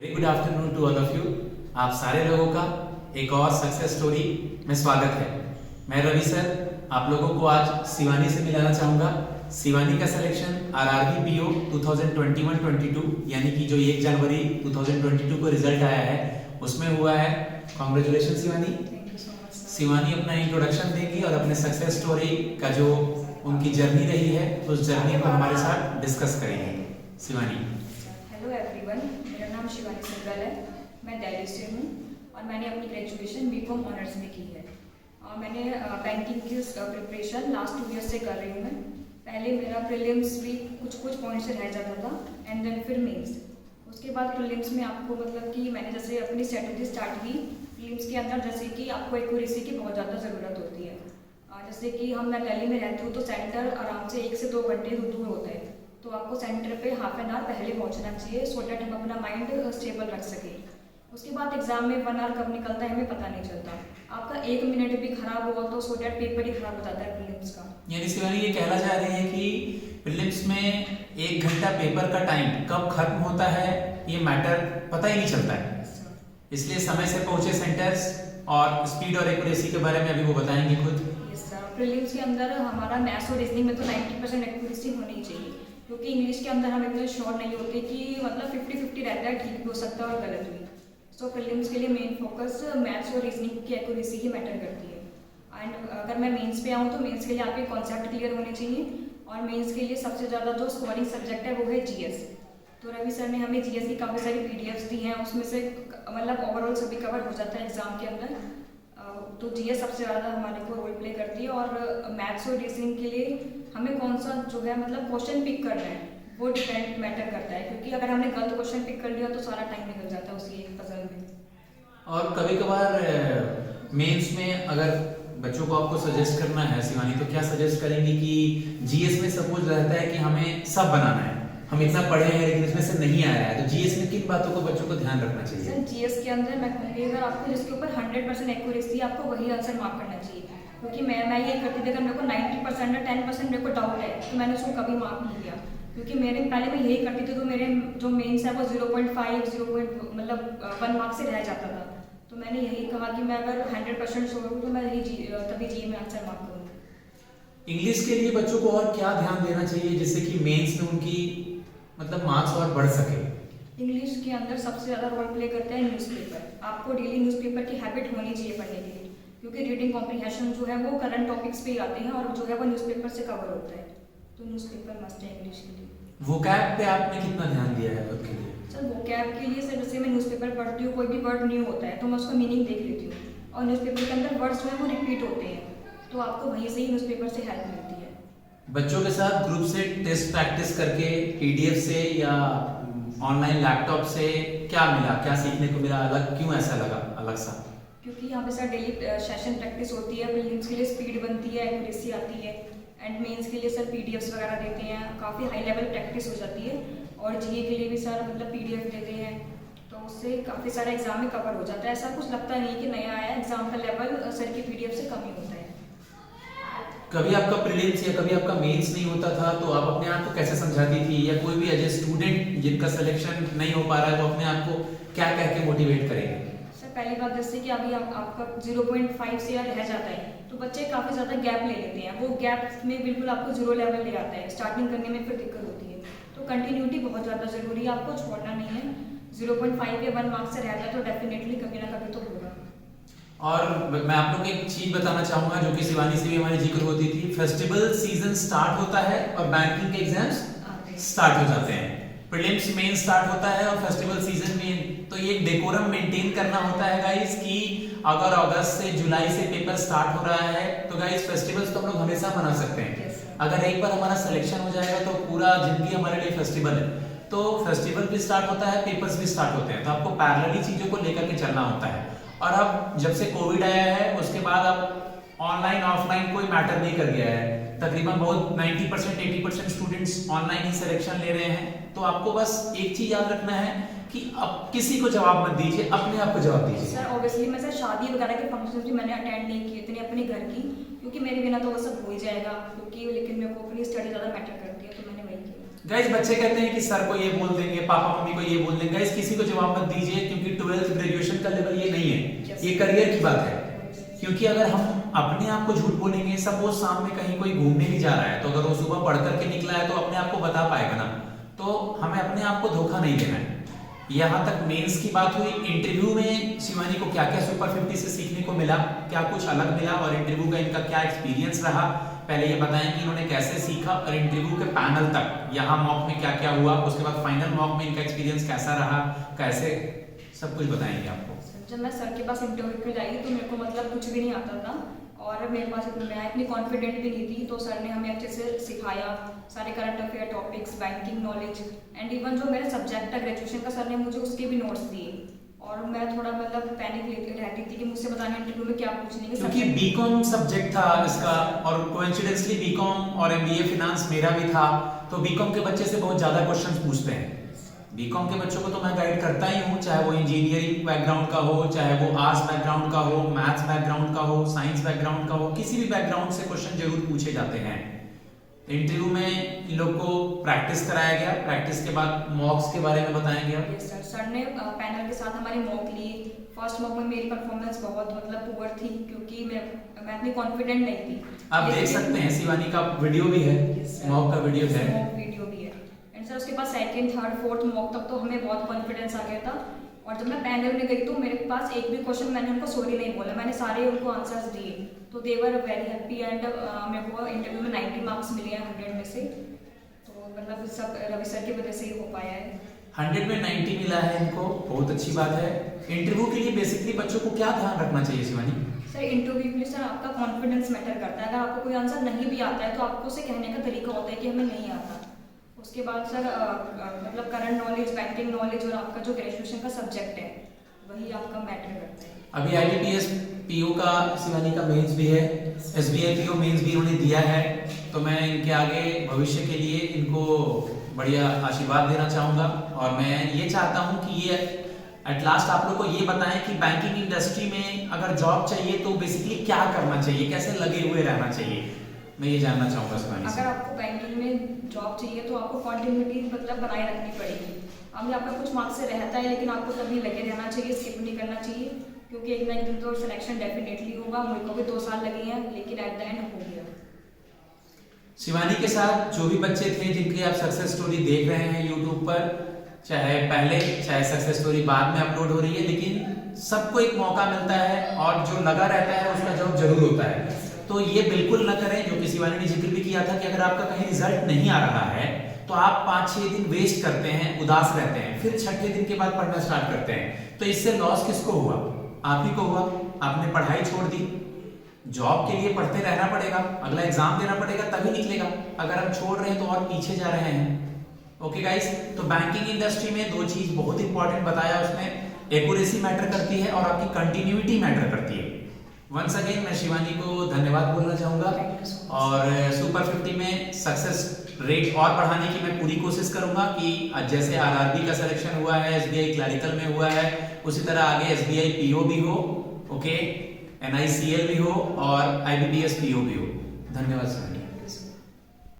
Very good afternoon to all of you. आप सारे लोगों का एक और सक्सेस स्टोरी में स्वागत है। मैं रवि सर आप लोगों को आज शिवानी से मिलाना चाहूँगा। शिवानी का सिलेक्शन आरआरबी पीओ 2021-22 यानी कि जो 1 जनवरी 2022 को रिजल्ट आया है उसमें हुआ है। कॉन्ग्रेचुलेशन शिवानी। शिवानी अपना इंट्रोडक्शन देंगी और अपने सक्सेस स्टोरी का जो उनकी जर्नी रही है उस जर्नी को हमारे साथ डिस्कस करेंगे। शिवानी। हेलो एवरीवन, मेरा नाम शिवानी सिंगल है। मैं दिल्ली से हूँ और मैंने अपनी ग्रेजुएशन बीकॉम ऑनर्स में की है। मैंने बैंकिंग की प्रिपरेशन लास्ट 2 ईयर्स से कर रही हूँ। मैं पहले मेरा प्रीलिम्स भी कुछ पॉइंट से रह जाता था एंड देन फिर मेंस। उसके बाद प्रीलिम्स में आपको मतलब कि मैंने जैसे अपनी स्ट्रेटजी स्टार्ट की प्रीलिम्स के अंदर, जैसे कि आपको एक्यूरेसी की बहुत ज़्यादा ज़रूरत होती है। जैसे कि मैं दिल्ली में रहती हूँ तो सेंटर आराम से 1 से 2 घंटे दूर होता है, तो आपको सेंटर पे हाफ एन आवर पहले पहुंचना चाहिए सो डैट हम अपना माइंड स्टेबल रख सकें। उसके बाद एग्जाम में 1 आवर कब निकलता है हमें पता नहीं चलता। आपका 1 मिनट भी खराब हुआ तो सो डैट पेपर ही खराब हो जाता है प्रीलिम्स का। यानी शिवानी ये कहना चाह रही है कि प्रीलिम्स में 1 घंटा पेपर का टाइम कब खत्म होता है ये मैटर पता ही नहीं चलता है, इसलिए समय से पहुंचे सेंटर्स और स्पीड और एक्यूरेसी के बारे में अभी वो बताएंगे खुद। प्रीलिम्स के अंदर हमारा मैथ्स और रीजनिंग में तो 90% एक्यूरेसी होनी चाहिए, क्योंकि इंग्लिश के अंदर हम इतने श्योर नहीं होते कि मतलब 50-50 रहता है, ठीक भी हो सकता है और गलत भी। सो प्रीलिम्स के लिए मेन फोकस मैथ्स और रीजनिंग की एक्यूरेसी ही मैटर करती है। एंड अगर मैं मेंस पे आऊँ तो मेंस के लिए आपके कॉन्सेप्ट क्लियर होने चाहिए और मेंस के लिए सबसे ज़्यादा जो स्कोरिंग सब्जेक्ट है वो है जीएस। तो रवि सर ने हमें जीएस की काफ़ी सारी पीडीएफ्स दी हैं, उसमें से मतलब ओवरऑल सभी कवर हो जाता है एग्जाम के अंदर। तो जीएस सबसे ज़्यादा हमारे को रोल प्ले करती है और मैथ्स और रीजनिंग के लिए हमें कौन सा जो है मतलब क्वेश्चन पिक करना है वो डिपेंड मैटर करता है, क्योंकि अगर हमने गलत क्वेश्चन पिक कर लिया तो सारा टाइम निकल जाता है उसी एक पजल में। और कभी कभार मेंस में अगर बच्चों को आपको सजेस्ट करना है शिवानी तो क्या सजेस्ट करेंगे कि जीएस में सपोज रहता है कि हमें सब बनाना है, हम इतना पढ़े हैं लेकिन इसमें से नहीं आया है, तो जीएस में किन बातों को बच्चों को ध्यान रखना चाहिए? सर जीएस के अंदर मैं कहूँगी अगर आपको जिसके ऊपर 100% एक्यूरेसी आपको वही आंसर मार्क करना चाहिए, क्योंकि मैं ये करती थी अगर मेरे को 90% या 10% मेरे को डाउट है तो मैंने उसको कभी मार्क नहीं किया, क्योंकि मेरे पहले मैं यही करती थी तो मेरे जो मेंस है वो 0.5 मतलब 1 मार्क से रह जाता था। तो मैंने यही कहा कि मैं अगर 100% श्योर हूँ तो मैं तभी जी में आंसर मार्क करूँगी। इंग्लिश के लिए बच्चों को और क्या ध्यान देना चाहिए जिससे कि मेंस में उनकी मतलब मार्क्स और बढ़ सके? इंग्लिश के अंदर सबसे ज़्यादा रोल प्ले करता है न्यूज़पेपर। आपको डेली न्यूज़पेपर की हैबिट होनी चाहिए पढ़ने के लिए, क्योंकि रीडिंग कॉम्प्रिहेंशन जो है वो करंट टॉपिक्स पे ही आते हैं और जो है वो न्यूज़पेपर से कवर होता है, तो न्यूज़पेपर मस्ट है इंग्लिश के लिए। वोकैब पे आपने कितना ध्यान दिया है खुद के लिए? सर वोकैब के लिए सर जैसे मैं न्यूज़पेपर पढ़ती हूँ, कोई भी वर्ड न्यू होता है तो मैं उसका मीनिंग देख लेती हूँ और न्यूज़पेपर के अंदर वर्ड्स जो है वो रिपीट होते हैं, तो आपको वहीं से ही न्यूज़पेपर से हेल्प मिलती है। बच्चों के साथ ग्रुप से टेस्ट प्रैक्टिस करके पीडीएफ से या ऑनलाइन लैपटॉप से क्या मिला, क्या सीखने को मिला, अलग क्यों ऐसा लगा अलग सा? क्योंकि यहाँ पे सर डेली सेशन प्रैक्टिस होती है, प्रीलिम्स के लिए स्पीड बनती है, एक्यूरेसी आती है एंड मेंस के लिए सर पीडीएफ्स वगैरह देते हैं, काफ़ी हाई लेवल प्रैक्टिस हो जाती है और जीए के लिए भी सर मतलब पीडीएफ देते हैं, तो उससे काफ़ी सारा एग्जाम में कवर हो जाता है। ऐसा कुछ लगता नहीं कि नया आया एग्जाम का लेवल सर की पीडीएफ से कम ही होता है। कभी आपका प्रीलिम्स या कभी आपका मेंस नहीं होता था तो आप अपने आप को कैसे समझाती थी, या कोई भी एज ए स्टूडेंट जिनका सिलेक्शन नहीं हो पा रहा है तो अपने आप को क्या कह के मोटिवेट करेंगे? सर पहली बात जैसे कि अभी आपका 0.5 से रह जाता है तो बच्चे काफ़ी ज़्यादा गैप ले लेते हैं, वो गैप में बिल्कुल आपको 0 लेवल ले आता है, स्टार्टिंग करने में फिर दिक्कत होती है, तो कंटिन्यूटी बहुत ज़्यादा ज़रूरी है, आपको छोड़ना नहीं है। 0.5 या 1 मार्क्स से रहता है तो डेफिनेटली कभी ना कभी तो होगा। और मैं आप लोग को एक चीज बताना चाहूंगा जो कि शिवानी से भी हमारी जिक्र होती थी, फेस्टिवल सीजन स्टार्ट होता है और बैंकिंग के एग्जाम्स स्टार्ट हो जाते हैं, प्रीलिम्स मेन स्टार्ट होता है और फेस्टिवल सीजन में, तो ये डेकोरम मेंटेन करना होता है गाइस कि अगर अगस्त से जुलाई से पेपर स्टार्ट हो रहा है तो गाइस फेस्टिवल्स तो हम लोग हमेशा मना सकते हैं। अगर एक बार हमारा सिलेक्शन हो जाएगा तो पूरा जिंदगी हमारे लिए फेस्टिवल है, तो फेस्टिवल भी स्टार्ट होता है, पेपर्स भी स्टार्ट होते हैं, तो आपको पैरेलली चीजों को लेकर के चलना होता है। और अब जब से कोविड आया है उसके बाद अब ऑनलाइन ऑफलाइन कोई मैटर नहीं कर गया है, तकरीबन बहुत 90% 80% स्टूडेंट्स ऑनलाइन ही सिलेक्शन ले रहे हैं, तो आपको बस एक चीज याद रखना है कि अब किसी को जवाब मत दीजिए, अपने आप को जवाब दीजिए। सर ऑब्वियसली मैं सर शादी वगैरह के फंक्शन भी मैंने अटेंड नहीं किए इतने अपने घर की, क्योंकि मेरे बिना तो वो सब हो ही जाएगा, क्योंकि लेकिन मेरे को अपनी स्टडी ज़्यादा मैटर करती है तो मैंने वही किया। गाइस बच्चे कहते हैं कि सर को ये बोल देंगे, पापा मम्मी को ये बोल देंगे। गाइस किसी को जवाब मत दीजिए, क्योंकि 12th ग्रेजुएशन का लेवल ये नहीं है, ये करियर की बात है। क्योंकि अगर हम अपने आप को झूठ बोलेंगे, सपोज सामने कहीं कोई घूमने भी जा रहा है, तो अगर वो सुबह पढ़ करके निकला है तो अपने आप को बता पाएगा ना, तो हमें अपने आप को धोखा नहीं देना है। यहाँ तक मेंस की बात हुई। इंटरव्यू में शिवानी को क्या क्या सुपर 50 से सीखने को मिला, क्या कुछ अलग मिला, और इंटरव्यू का इनका क्या एक्सपीरियंस रहा, पहले ये बताएं कि इन्होंने कैसे सीखा, और इंटरव्यू के पैनल तक यहाँ मॉक में क्या क्या हुआ, उसके बाद फाइनल मॉक में इनका एक्सपीरियंस कैसा रहा, कैसे, सब कुछ बताएंगे आपको। जब मैं सर के पास इंटरव्यू पे आई तो मेरे को मतलब कुछ भी नहीं आता था, और मेरे पास मैं इतनी कॉन्फिडेंट भी नहीं थी। तो सर ने हमें अच्छे से सिखाया, सारे current affair topics, banking knowledge, and even जो मेरे सब्जेक्ट था ग्रेजुएशन का, सर ने मुझे उसके भी नोट्स दिए। और मैं थोड़ा मतलब पैनिक रहती थी कि मुझसे बताने इंटरव्यू में क्या पूछने के, क्योंकि बीकॉम सब्जेक्ट था इसका, और कोइंसिडेंटली बीकॉम और एमबीए फाइनेंस मेरा भी था, तो बीकॉम के बच्चे से बहुत ज्यादा क्वेश्चंस पूछते हैं। बीकॉम के बच्चों को तो मैं गाइड करता ही हूँ, चाहे वो इंजीनियरिंग बैकग्राउंड का हो, चाहे वो आर्ट्स बैकग्राउंड का हो, मैथ्स बैकग्राउंड का हो, साइंस बैकग्राउंड का हो, किसी भी बैकग्राउंड से क्वेश्चन जरूर पूछे जाते हैं। इंटरव्यू में इन लोग को प्रैक्टिस कराया गया, प्रैक्टिस के बाद मॉक्स के बारे में बताया गया। यस सर, सर ने पैनल के साथ हमारी मॉक ली। फर्स्ट मॉक में मेरी परफॉर्मेंस बहुत मतलब पुअर थी, क्योंकि मैं इतनी कॉन्फिडेंट नहीं थी। आप देख सकते हैं शिवानी का वीडियो भी है, मॉक का वीडियो है, मॉक वीडियो भी है। एंड सर उसके बाद सेकंड, थर्ड, फोर्थ मॉक तक तो हमें बहुत कॉन्फिडेंस आ गया था। और जब मैं पैनल में गई तो मेरे पास एक भी क्वेश्चन मैंने उनको सॉरी नहीं बोला, मैंने सारे उनको आंसर्स दिए, तो दे वर वेरी हैप्पी। एंड मेरे को इंटरव्यू में 90 मार्क्स मिले हैं 100 में से, तो मतलब सब रवि सर की वजह से ही हो पाया है। 100 में 90 मिला है इनको, बहुत अच्छी बात है। इंटरव्यू के लिए बेसिकली बच्चों को क्या ध्यान रखना चाहिए शिवानी? सर इंटरव्यू के लिए सर आपका कॉन्फिडेंस मैटर करता है। अगर आपको कोई आंसर नहीं भी आता है तो आपको उसे कहने का तरीका होता है कि हमें नहीं आता। उसके बाद सर मतलब करंट नॉलेज, बैंकिंग नॉलेज, और आपका जो ग्रेजुएशन का सब्जेक्ट है वही आपका मैटर करता है। अभी आईबीपीएस पीओ का शिवानी का मेंस भी है, एसबीआई पीओ मेंस भी इन्होंने दिया है, तो मैं इनके आगे भविष्य के लिए इनको बढ़िया आशीर्वाद देना चाहूँगा। और मैं ये चाहता हूँ कि ये एट लास्ट आप लोग को ये बताएं कि बैंकिंग इंडस्ट्री में अगर जॉब चाहिए तो बेसिकली क्या करना चाहिए, कैसे लगे हुए रहना चाहिए, मैं ये जानना चाहूँगा शिवानी से। अगर आपको बैंकिंग में जॉब चाहिए तो आपको कंटिन्यूटी मतलब बनाए रखनी पड़ेगी। अभी आपका कुछ मार्क्स से रहता है, लेकिन आपको तभी लगे रहना चाहिए, स्किप नहीं करना चाहिए, क्योंकि एक ना एक दिन तो सिलेक्शन डेफिनेटली होगा। मेरे को भी 2 साल लगे हैं, लेकिन एट द एंड हो गया। शिवानी के साथ जो भी बच्चे थे जिनकी आप सक्सेस स्टोरी देख रहे हैं यूट्यूब पर, चाहे पहले चाहे सक्सेस स्टोरी बाद में अपलोड हो रही है, लेकिन सबको एक मौका मिलता है और जो लगा रहता है उसका जॉब जरूर होता है। तो ये बिल्कुल न करें जो कि शिवानी ने जिक्र भी किया था कि अगर आपका कहीं रिजल्ट नहीं आ रहा है तो आप 5-6 दिन वेस्ट करते हैं, उदास रहते हैं, फिर छठे दिन के बाद पढ़ना स्टार्ट करते हैं, तो इससे लॉस किसको हुआ? आप ही को हुआ। आपने पढ़ाई छोड़ दी, जॉब के लिए पढ़ते रहना पड़ेगा, अगला एग्जाम देना पड़ेगा तभी निकलेगा। अगर हम छोड़ रहे हैं तो और पीछे जा रहे हैं। ओके गाइस, तो बैंकिंग इंडस्ट्री में 2 चीज बहुत इंपॉर्टेंट बताया उसमें, एक्यूरेसी मैटर करती है और आपकी कंटिन्यूटी मैटर करती है। वंस अगेन मैं शिवानी को धन्यवाद बोलना चाहूंगा, और सुपर 50 में सक्सेस रेट और बढ़ाने की मैं पूरी कोशिश करूंगा कि जैसे आरआरबी का सिलेक्शन हुआ है, एसबीआई क्लरिकल में हुआ है, उसी तरह आगे एसबीआई पीओ भी हो, ओके, एनआईसीएल भी हो और आईबीपीएस पीओ भी हो। धन्यवाद सर।